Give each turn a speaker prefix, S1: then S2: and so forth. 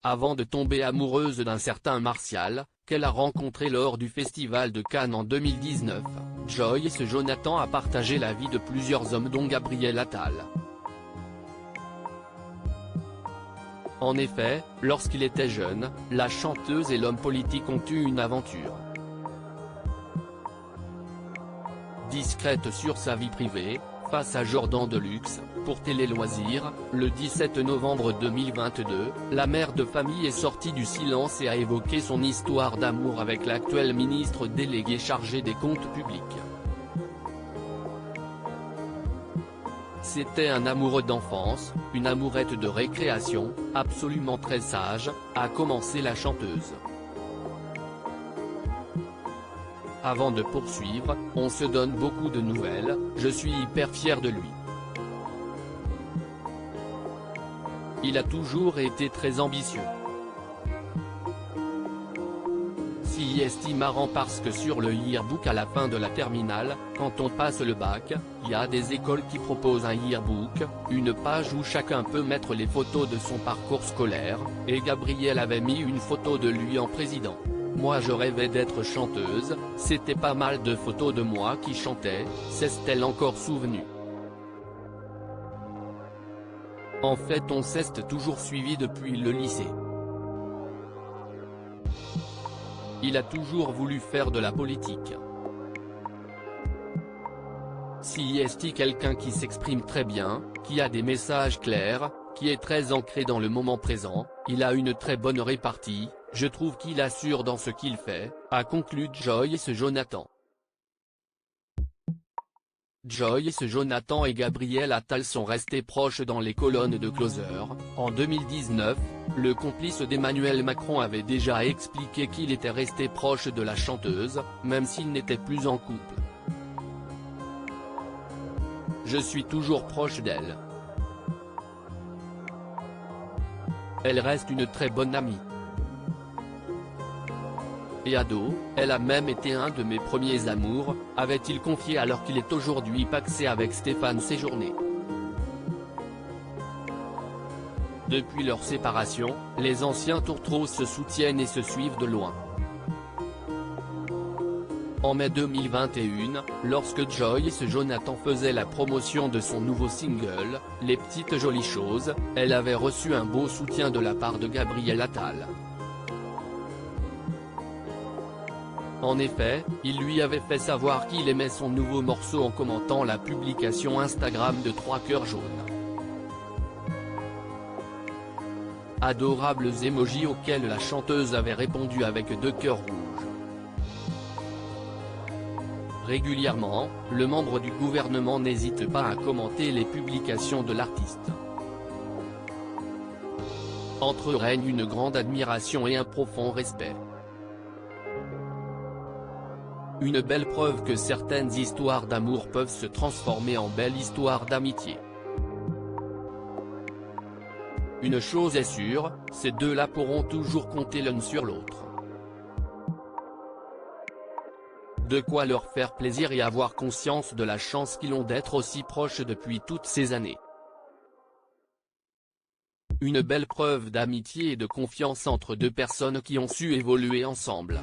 S1: avant de tomber amoureuse d'un certain Martial, qu'elle a rencontré lors du Festival de Cannes en 2019, Joyce Jonathan a partagé la vie de plusieurs hommes dont Gabriel Attal. En effet, lorsqu'il était jeune, la chanteuse et l'homme politique ont eu une aventure. Discrète sur sa vie privée, face à Jordan Deluxe, pour Télé Loisirs, le 17 novembre 2022, la mère de famille est sortie du silence et a évoqué son histoire d'amour avec l'actuel ministre délégué chargé des comptes publics. C'était un amoureux d'enfance, une amourette de récréation, absolument très sage, a commencé la chanteuse. Avant de poursuivre, on se donne beaucoup de nouvelles, je suis hyper fière de lui. Il a toujours été très ambitieux. C'est marrant parce que sur le yearbook à la fin de la terminale, quand on passe le bac, il y a des écoles qui proposent un yearbook, une page où chacun peut mettre les photos de son parcours scolaire, et Gabriel avait mis une photo de lui en président. Moi je rêvais d'être chanteuse, c'était pas mal de photos de moi qui chantais, s'est-elle encore souvenue. En fait on s'est toujours suivi depuis le lycée. Il a toujours voulu faire de la politique. C'est quelqu'un qui s'exprime très bien, qui a des messages clairs, qui est très ancré dans le moment présent, il a une très bonne répartie, je trouve qu'il assure dans ce qu'il fait, a conclu Joyce Jonathan. Joyce Jonathan et Gabriel Attal sont restés proches dans les colonnes de Closer. En 2019, le complice d'Emmanuel Macron avait déjà expliqué qu'il était resté proche de la chanteuse, même s'il n'était plus en couple. Je suis toujours proche d'elle. Elle reste une très bonne amie. Et ado, elle a même été un de mes premiers amours, avait-il confié alors qu'il est aujourd'hui pacsé avec Stéphane Séjourné. Depuis leur séparation, les anciens tourtereaux se soutiennent et se suivent de loin. En mai 2021, lorsque Joyce Jonathan faisait la promotion de son nouveau single, Les Petites Jolies Choses, elle avait reçu un beau soutien de la part de Gabriel Attal. En effet, il lui avait fait savoir qu'il aimait son nouveau morceau en commentant la publication Instagram de 3 cœurs jaunes. Adorables emojis auxquels la chanteuse avait répondu avec 2 cœurs rouges. Régulièrement, le membre du gouvernement n'hésite pas à commenter les publications de l'artiste. Entre eux règne une grande admiration et un profond respect. Une belle preuve que certaines histoires d'amour peuvent se transformer en belles histoires d'amitié. Une chose est sûre, ces deux-là pourront toujours compter l'un sur l'autre. De quoi leur faire plaisir et avoir conscience de la chance qu'ils ont d'être aussi proches depuis toutes ces années. Une belle preuve d'amitié et de confiance entre deux personnes qui ont su évoluer ensemble.